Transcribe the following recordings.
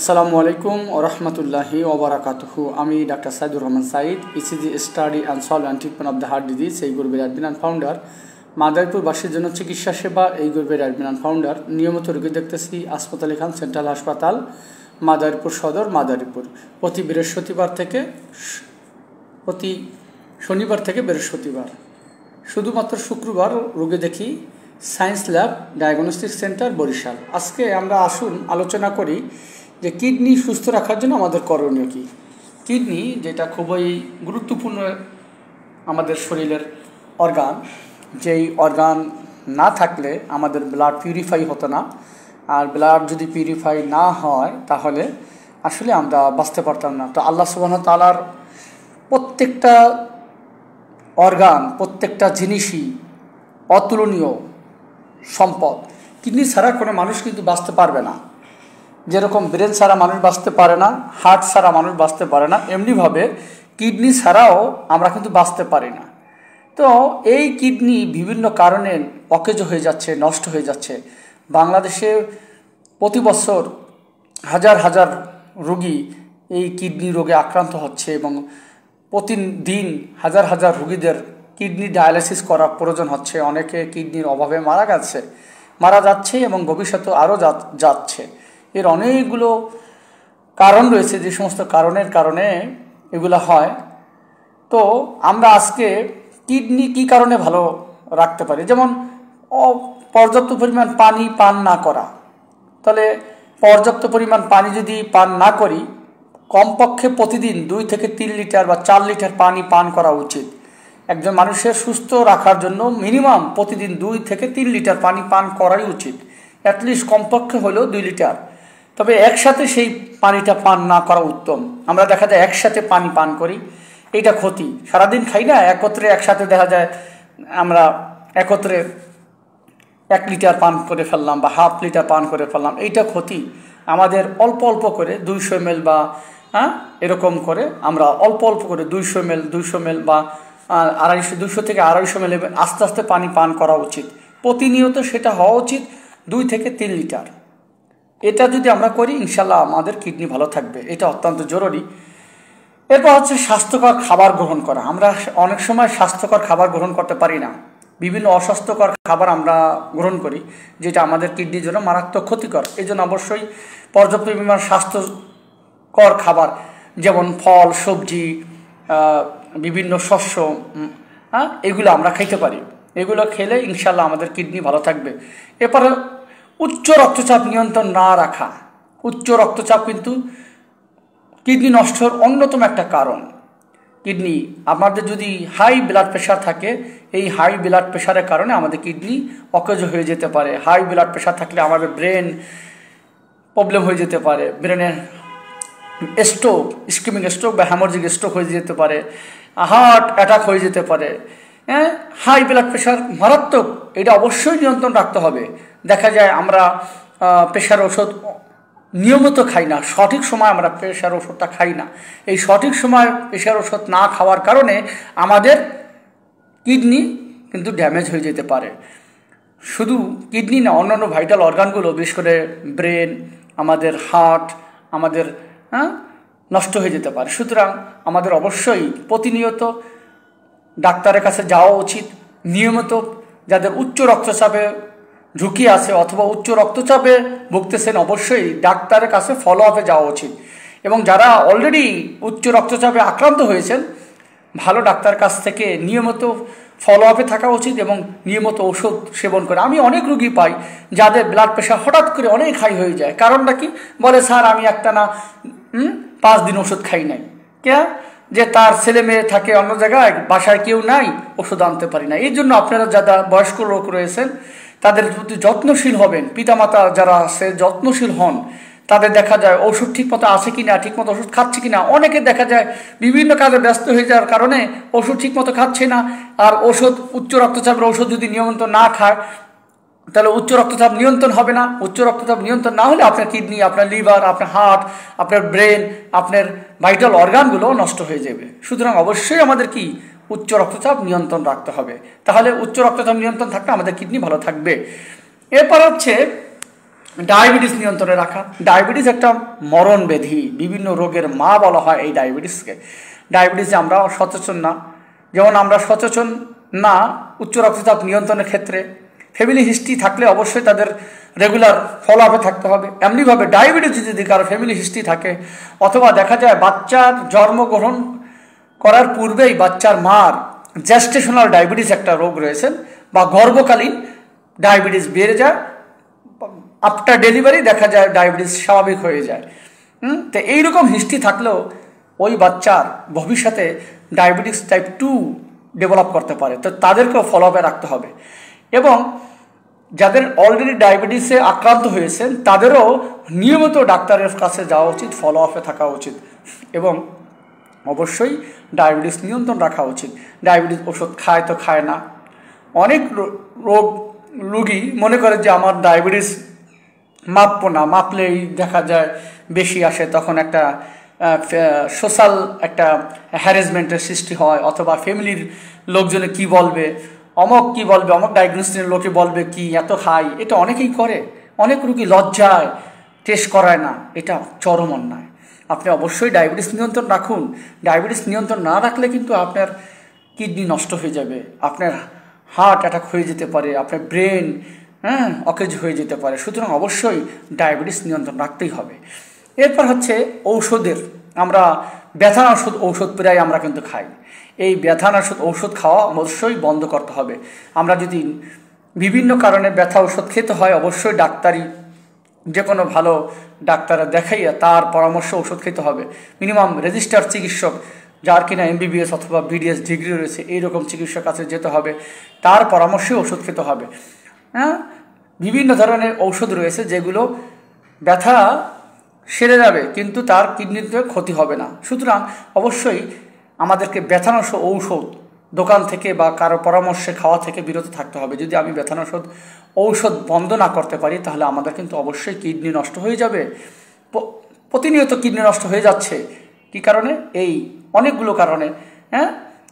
আসসালামু আলাইকুম ওয়া রাহমাতুল্লাহি ওয়া বারাকাতুহু। আমি doctor Saidur Rahman Sayed, ECG study and solve and treatment of the heart disease, এই গ্রুপের অ্যাডমিন অ্যান্ড ফাউন্ডার। মাদারীপুরবাসীর জন্য চিকিৎসা সেবা, এই গ্রুপের অ্যাডমিন অ্যান্ড ফাউন্ডার। নিয়মিত রোগী দেখতেছি আসফাত আলী খান সেন্ট্রাল হাসপাতাল, মাদারীপুর সদর, মাদারীপুর। প্রতি শনিবার থেকে বৃহস্পতিবার, শুধুমাত্র শুক্রবার রোগী দেখি science lab diagnostic centre, Barishal. আজকে আমরা আসুন আলোচনা করি যে কিডনি সুস্থ রাখার জন্য আমাদের করণীয় কী। কিডনি যেটা খুবই গুরুত্বপূর্ণ আমাদের শরীরের অর্গান, যেই অর্গান না থাকলে আমাদের ব্লাড পিউরিফাই হতো না, আর ব্লাড যদি পিউরিফাই না হয় তাহলে আসলে আমরা বাঁচতে পারতাম না। তো আল্লাহ সুবহানাহু ওয়া তাআলার প্রত্যেকটা অর্গান, প্রত্যেকটা জিনিসই অতুলনীয় সম্পদ। কিডনি ছাড়া কোনো মানুষ কিন্তু বাঁচতে পারবে না। যেরকম ব্রেন ছাড়া মানুষ বাঁচতে পারে না, হার্ট ছাড়া মানুষ বাঁচতে পারে না, এমনিভাবে কিডনি ছাড়াও আমরা কিন্তু বাঁচতে পারি না। তো এই কিডনি বিভিন্ন কারণে অকেজো হয়ে যাচ্ছে, নষ্ট হয়ে যাচ্ছে। বাংলাদেশে প্রতি বছর হাজার হাজার রোগী এই কিডনি রোগে আক্রান্ত হচ্ছে এবং প্রতিদিন হাজার হাজার রোগীদের কিডনি ডায়ালিসিস করার প্রয়োজন হচ্ছে। অনেকে কিডনির অভাবে মারা যাচ্ছে এবং ভবিষ্যতে আরও যাচ্ছে। এর অনেকগুলো কারণ রয়েছে, যে সমস্ত কারণের কারণে এগুলো হয়। তো আমরা আজকে কিডনি কী কারণে ভালো রাখতে পারি, যেমন পর্যাপ্ত পরিমাণ পানি পান না করা। তাহলে পর্যাপ্ত পরিমাণ পানি যদি পান না করি, কমপক্ষে প্রতিদিন 2 থেকে 3 লিটার বা 4 লিটার পানি পান করা উচিত। একজন মানুষের সুস্থ রাখার জন্য মিনিমাম প্রতিদিন 2 থেকে 3 লিটার পানি পান করাই উচিত, অ্যাটলিস্ট কমপক্ষে হলেও 2 লিটার। তবে একসাথে সেই পানিটা পান না করা উত্তম। আমরা দেখা যায় একসাথে পানি পান করি, এইটা ক্ষতি। সারাদিন খাই না, একসাথে দেখা যায় আমরা একত্রে 1 লিটার পান করে ফেললাম বা হাফ লিটার পান করে ফেললাম, এইটা ক্ষতি। আমাদের অল্প অল্প করে 200 ml বা এরকম করে আমরা অল্প অল্প করে 200 ml বা 200 থেকে 250 ml আস্তে আস্তে পানি পান করা উচিত। প্রতিনিয়ত সেটা হওয়া উচিত 2 থেকে 3 লিটার। এটা যদি আমরা করি, ইনশাল্লাহ আমাদের কিডনি ভালো থাকবে, এটা অত্যন্ত জরুরি। এরপর হচ্ছে স্বাস্থ্যকর খাবার গ্রহণ করা। আমরা অনেক সময় স্বাস্থ্যকর খাবার গ্রহণ করতে পারি না, বিভিন্ন অস্বাস্থ্যকর খাবার আমরা গ্রহণ করি, যেটা আমাদের কিডনির জন্য মারাত্মক ক্ষতিকর। এই জন্য অবশ্যই পর্যাপ্ত পরিমাণ স্বাস্থ্যকর খাবার, যেমন ফল, সবজি, বিভিন্ন শস্য, এগুলো আমরা খাইতে পারি। এগুলো খেলে ইনশাল্লাহ আমাদের কিডনি ভালো থাকবে। এরপরে উচ্চ রক্তচাপ নিয়ন্ত্রণ না রাখা। উচ্চ রক্তচাপ কিন্তু কিডনি নষ্টের অন্যতম একটা কারণ। কিডনি আমাদের যদি হাই ব্লাড প্রেশার থাকে, এই হাই ব্লাড প্রেশারের কারণে আমাদের কিডনি অকেজো হয়ে যেতে পারে। হাই ব্লাড প্রেশার থাকলে আমাদের ব্রেন প্রবলেম হয়ে যেতে পারে, ব্রেনের স্ট্রোক, ইসকেমিক স্ট্রোক বা হ্যামোরজিক স্ট্রোক হয়ে যেতে পারে, হার্ট অ্যাটাক হয়ে যেতে পারে। হাই ব্লাড প্রেশার মারাত্মক, এটা অবশ্যই নিয়ন্ত্রণ রাখতে হবে। দেখা যায় আমরা প্রেশার ওষুধ নিয়মিত খাই না, সঠিক সময় আমরা প্রেশার ওষুধটা খাই না। এই সঠিক সময় প্রেশার ওষুধ না খাওয়ার কারণে আমাদের কিডনি কিন্তু ড্যামেজ হয়ে যেতে পারে। শুধু কিডনি না, অন্যান্য ভাইটাল অর্গানগুলো, বিশেষ করে ব্রেন, আমাদের হার্ট, আমাদের নষ্ট হয়ে যেতে পারে। সুতরাং আমাদের অবশ্যই প্রতিনিয়ত ডাক্তারের কাছে যাওয়া উচিত। নিয়মিত যাদের উচ্চ রক্তচাপে ঝুঁকি আছে অথবা উচ্চ রক্তচাপে ভুগতেছেন, অবশ্যই ডাক্তারের কাছে ফলো আপে যাওয়া উচিত। এবং যারা অলরেডি উচ্চ রক্তচাপে আক্রান্ত হয়েছেন, ভালো ডাক্তার কাছ থেকে নিয়মিত ফলো আপে থাকা উচিত এবং নিয়মিত ওষুধ সেবন করে। আমি অনেক রুগী পাই যাদের ব্লাড প্রেশার হঠাৎ করে অনেক হাই হয়ে যায়। কারণটা কি? বলে, স্যার আমি একটা না 5 দিন ওষুধ খাই নাই। যে তার ছেলে মেয়ে থাকে অন্য জায়গায়, বাসায় কেউ নাই, ওষুধ আনতে পারি না। এই জন্য আপনারা যারা বয়স্ক লোক রয়েছেন তাদের প্রতি যত্নশীল হবেন। পিতামাতা যারা আছে যত্নশীল হন। তাদের দেখা যায় ওষুধ ঠিকমতো আছে কিনা, ঠিকমতো ওষুধ খাচ্ছে কিনা। অনেকে দেখা যায় বিভিন্ন কাজে ব্যস্ত হয়ে যাওয়ার কারণে ওষুধ ঠিকমতো খাচ্ছে না। আর উচ্চ রক্তচাপের ওষুধ যদি নিয়মিত না খায়, তাহলে উচ্চ রক্তচাপ নিয়ন্ত্রণ হবে না। উচ্চ রক্তচাপ নিয়ন্ত্রণ না হলে আপনার কিডনি, আপনার লিভার, আপনার হার্ট, আপনার ব্রেন, আপনার ভাইটাল অর্গানগুলো নষ্ট হয়ে যাবে। সুতরাং অবশ্যই আমাদের কি উচ্চ রক্তচাপ নিয়ন্ত্রণ রাখতে হবে। তাহলে উচ্চ রক্তচাপ নিয়ন্ত্রণ থাকলে আমাদের কিডনি ভালো থাকবে। এরপর হচ্ছে ডায়াবেটিস নিয়ন্ত্রণে রাখা। ডায়াবেটিস একটা মরণ ব্যাধি, বিভিন্ন রোগের মা বলা হয় এই ডায়াবেটিসকে। ডায়াবেটিসে আমরা সচেতন না, যেমন আমরা সচেতন না উচ্চ রক্তচাপ নিয়ন্ত্রণের ক্ষেত্রে। ফ্যামিলি হিস্ট্রি থাকলে অবশ্যই তাদের রেগুলার ফলো আপে থাকতে হবে। এমনিভাবে ডায়াবেটিস যদি কারো ফ্যামিলি হিস্ট্রি থাকে, অথবা দেখা যায় বাচ্চার জন্মগ্রহণ করার পূর্বেই বাচ্চার মার জেস্টেশনাল ডায়াবেটিস একটা রোগ রয়েছে, বা গর্ভকালীন ডায়াবেটিস বেড়ে যায়, আফটার ডেলিভারি দেখা যায় ডায়াবেটিস স্বাভাবিক হয়ে যায়। তো এইরকম হিস্ট্রি থাকলেও ওই বাচ্চার ভবিষ্যতে ডায়াবেটিস টাইপ 2 ডেভেলপ করতে পারে, তো তাদেরকেও ফলো আপে রাখতে হবে। এবং যাদের অলরেডি ডায়াবেটিসে আক্রান্ত হয়েছেন তাদেরও নিয়মিত ডাক্তারের কাছে যাওয়া উচিত, ফলো আপে থাকা উচিত, এবং অবশ্যই ডায়াবেটিস নিয়ন্ত্রণ রাখা উচিত। ডায়াবেটিস ওষুধ খায় তো খায় না, অনেক রোগী মনে করে যে আমার ডায়াবেটিস মাপবো না, মাপলেই দেখা যায় বেশি আসে, তখন একটা সোশ্যাল একটা হ্যারাসমেন্টের সৃষ্টি হয়, অথবা ফ্যামিলির লোকজনে কি বলবে, অমক কি বলবে, অমক ডায়াগনোসিসের লোকে বলবে কি এত খাই, এটা অনেকেই করে। অনেক রোগী লজ্জায় টেস্ট করায় না, এটা চরম অন্যায়। আপনি অবশ্যই ডায়াবেটিস নিয়ন্ত্রণ রাখুন। ডায়াবেটিস নিয়ন্ত্রণ না রাখলে কিন্তু আপনার কিডনি নষ্ট হয়ে যাবে, আপনার হার্ট অ্যাটাক হয়ে যেতে পারে, আপনার ব্রেন অকেজ হয়ে যেতে পারে। সুতরাং অবশ্যই ডায়াবেটিস নিয়ন্ত্রণ রাখতেই হবে। এরপর হচ্ছে ঔষধের, আমরা ব্যথানাশক ঔষধ প্রায় আমরা কিন্তু খাই। এই ব্যথানাশক ঔষধ খাওয়া অবশ্যই বন্ধ করতে হবে। আমরা যদি বিভিন্ন কারণে ব্যথা ঔষধ খেতে হয়, অবশ্যই ডাক্তারি যে কোনো ভালো ডাক্তার দেখাইয়া তার পরামর্শ ওষুধ খেতে হবে। মিনিমাম রেজিস্টার চিকিৎসক, যার কিনা MBBS অথবা BDS ডিগ্রি রয়েছে, এইরকম চিকিৎসক কাছে যেতে হবে, তার পরামর্শে ওষুধ খেতে হবে। বিভিন্ন ধরনের ঔষধ রয়েছে যেগুলো ব্যথা সেরে যাবে, কিন্তু তার কিডনিতে ক্ষতি হবে না। সুতরাং অবশ্যই আমাদেরকে ব্যথানাশক ঔষধ দোকান থেকে বা কারো পরামর্শে খাওয়া থেকে বিরত থাকতে হবে। যদি আমি ব্যথানাশক ঔষধ বন্ধ না করতে পারি, তাহলে আমাদের কিন্তু অবশ্যই কিডনি নষ্ট হয়ে যাবে। প্রতিনিয়ত কিডনি নষ্ট হয়ে যাচ্ছে। কি কারণে? এই অনেকগুলো কারণে।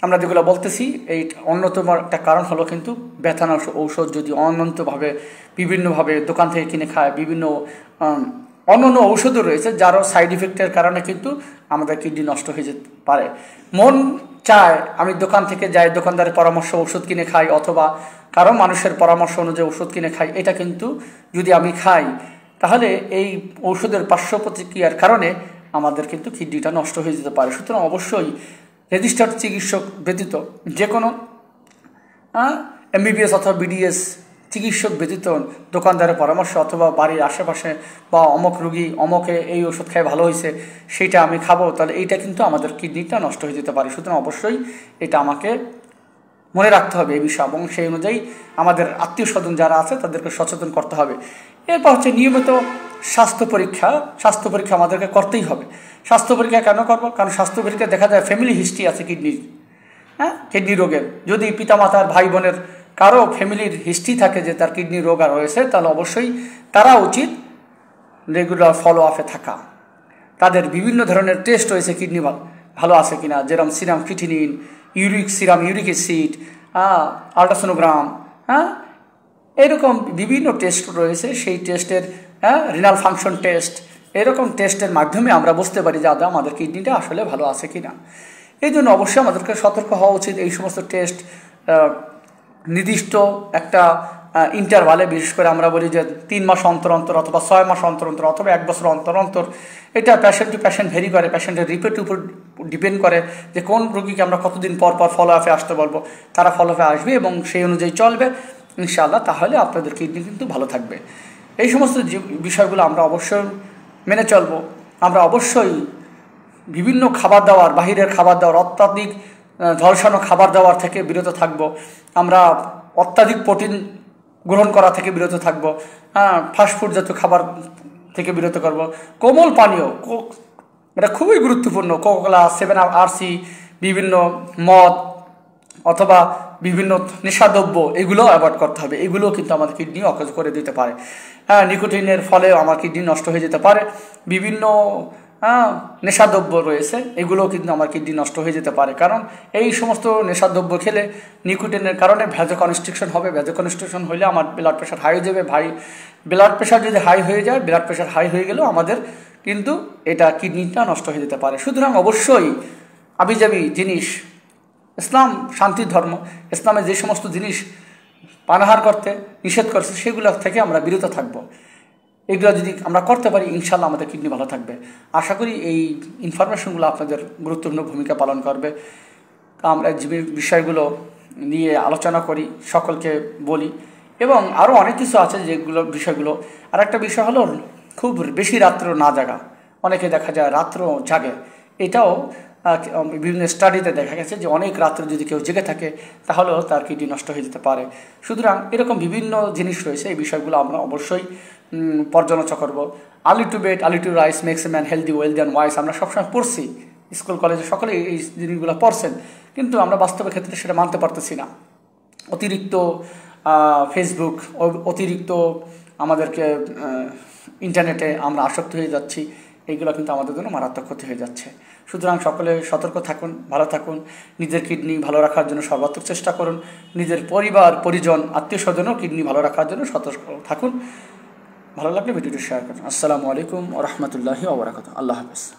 আমরা যেগুলো বলতেছি, এই অন্যতম একটা কারণ হলো কিন্তু ব্যথানাশক ঔষধ যদি অনন্তভাবে বিভিন্নভাবে দোকান থেকে কিনে খায়, বিভিন্ন অন্যান্য ঔষধও রয়েছে যারও সাইড ইফেক্টের কারণে কিন্তু আমাদের কিডনি নষ্ট হয়ে যেতে পারে। মন চায় আমি দোকান থেকে যাই, দোকানদারের পরামর্শ ওষুধ কিনে খাই, অথবা কারো মানুষের পরামর্শ অনুযায়ী ওষুধ কিনে খাই, এটা কিন্তু যদি আমি খাই তাহলে এই ঔষধের পার্শ্ব প্রতিক্রিয়ার কারণে আমাদের কিন্তু কিডনিটা নষ্ট হয়ে যেতে পারে। সুতরাং অবশ্যই রেজিস্টার্ড চিকিৎসক ব্যতীত, যে কোনো MBBS অথবা BDS চিকিৎসক ব্যতীত দোকানদারের পরামর্শ অথবা বাড়ির আশেপাশে বা অমক রুগী অমকে এই ওষুধ খেয়ে ভালো হয়েছে সেইটা আমি খাবো, তাহলে এইটা কিন্তু আমাদের কিডনিটা নষ্ট হয়ে যেতে পারে। সুতরাং অবশ্যই এটা আমাকে মনে রাখতে হবে এই বিষয়, এবং সেই অনুযায়ী আমাদের আত্মীয় স্বজন যারা আছে তাদেরকে সচেতন করতে হবে। এরপর হচ্ছে নিয়মিত স্বাস্থ্য পরীক্ষা। স্বাস্থ্য পরীক্ষা আমাদেরকে করতেই হবে। স্বাস্থ্য পরীক্ষা কেন করবো? কারণ স্বাস্থ্য পরীক্ষা দেখা যায় ফ্যামিলি হিস্ট্রি আছে কিডনির, কিডনি রোগের। যদি পিতামাতার ভাই বোনের কারো ফ্যামিলির হিস্ট্রি থাকে যে তার কিডনি রোগ আর রয়েছে, তাহলে অবশ্যই তারা উচিত রেগুলার ফলো আপে থাকা। তাদের বিভিন্ন ধরনের টেস্ট রয়েছে কিডনি ভালো আছে কিনা, যেরকম serum creatinine, uric acid, ultrasonogram, এরকম বিভিন্ন টেস্ট রয়েছে। সেই টেস্টের রিনাল ফাংশন টেস্ট, এরকম টেস্টের মাধ্যমে আমরা বুঝতে পারি যে আমাদের কিডনিটা আসলে ভালো আছে কিনা। এই জন্য অবশ্যই আমাদেরকে সতর্ক হওয়া উচিত। এই সমস্ত টেস্ট নির্দিষ্ট একটা ইন্টারভালে, বিশেষ করে আমরা বলি যে 3 মাস অন্তর অন্তর অথবা 6 মাস অন্তর অন্তর অথবা 1 বছর অন্তর অন্তর, এটা পেশেন্ট টু পেশেন্ট ভেরি করে, পেশেন্টের রিপোর্টের উপর ডিপেন্ড করে যে কোন রোগীকে আমরা কতদিন পর পর ফলো আপে আসতে বলবো। তারা ফলো আপে আসবে এবং সেই অনুযায়ী চলবে ইনশাআল্লাহ, তাহলে আপনাদের কিডনি কিন্তু ভালো থাকবে। এই সমস্ত বিষয়গুলো আমরা অবশ্যই মেনে চলবো। আমরা অবশ্যই বিভিন্ন খাবার দাবার, বাহিরের খাবার দাবার, অত্যাধিক ঝলসানো খাবার দাবার থেকে বিরত থাকব। আমরা অত্যাধিক প্রোটিন গ্রহণ করা থেকে বিরত থাকব। ফাস্টফুড জাতীয় খাবার থেকে বিরত করব। কোমল পানীয়, এটা খুবই গুরুত্বপূর্ণ। কোকা-কোলা, 7 RC, বিভিন্ন মদ অথবা বিভিন্ন নেশাদ্রব্য, এগুলো অ্যাভয়েড করতে হবে। এগুলো কিন্তু আমাদের কিডনি অকেজ করে দিতে পারে। নিকোটিনের ফলে আমার কিডনি নষ্ট হয়ে যেতে পারে। বিভিন্ন নেশাদ্রব্য রয়েছে, এগুলোও কিন্তু আমার কিডনি নষ্ট হয়ে যেতে পারে। কারণ এই সমস্ত নেশাদ্রব্য খেলে নিকোটিনের কারণে ভ্যাসোকনস্ট্রিকশন হবে। ভ্যাসোকনস্ট্রিকশন হলে আমার ব্লাড প্রেশার হাই হয়ে যাবে। ব্লাড প্রেশার যদি হাই হয়ে যায়, ব্লাড প্রেশার হাই হয়ে গেলেও আমাদের কিন্তু এটা কিডনিটা নষ্ট হয়ে যেতে পারে। সুতরাং অবশ্যই আবিজাবি জিনিস, ইসলাম শান্তির ধর্ম, ইসলামে যে সমস্ত জিনিস পানাহার করতে নিষেধ করছে সেগুলো থেকে আমরা বিরত থাকবো। এগুলো যদি আমরা করতে পারি ইনশাল্লাহ আমাদের কিডনি ভালো থাকবে। আশা করি এই ইনফরমেশনগুলো আপনাদের গুরুত্বপূর্ণ ভূমিকা পালন করবে। আমরা যে বিষয়গুলো নিয়ে আলোচনা করি সকলকে বলি, এবং আরও অনেক কিছু আছে যেগুলো বিষয়গুলো। আর একটা বিষয় হলো খুব বেশি রাত্র না জাগা। অনেকে দেখা যায় রাত্র জাগে, এটাও বিভিন্ন স্টাডিতে দেখা গেছে যে অনেক রাত্রে যদি কেউ জেগে থাকে তাহলেও তার কিডনি নষ্ট হয়ে যেতে পারে। সুতরাং এরকম বিভিন্ন জিনিস রয়েছে, এই বিষয়গুলো আমরা অবশ্যই পর্যালোচনা করব। Early to bed early to rise makes a man healthy wealthy and wise আমরা সবসময় পড়ছি, স্কুল কলেজে সকলে এই জিনিসগুলো পড়ছেন, কিন্তু আমরা বাস্তবের ক্ষেত্রে সেটা মানতে পারতেছি না। অতিরিক্ত ফেসবুক, অতিরিক্ত আমাদেরকে ইন্টারনেটে আমরা আসক্ত হয়ে যাচ্ছি, এইগুলো কিন্তু আমাদের জন্য মারাত্মক ক্ষতি হয়ে যাচ্ছে। সুতরাং সকলে সতর্ক থাকুন, ভালো থাকুন, নিজের কিডনি ভালো রাখার জন্য সর্বাত্মক চেষ্টা করুন, নিজের পরিবার পরিজন আত্মীয় স্বজনও কিডনি ভালো রাখার জন্য সতর্ক থাকুন। ভালো লাগলে ভিডিওটি শেয়ার করুন। আসসালামু আলাইকুম ওয়া রাহমাতুল্লাহি ওয়া বারাকাতুহু। আল্লাহ হাফেজ।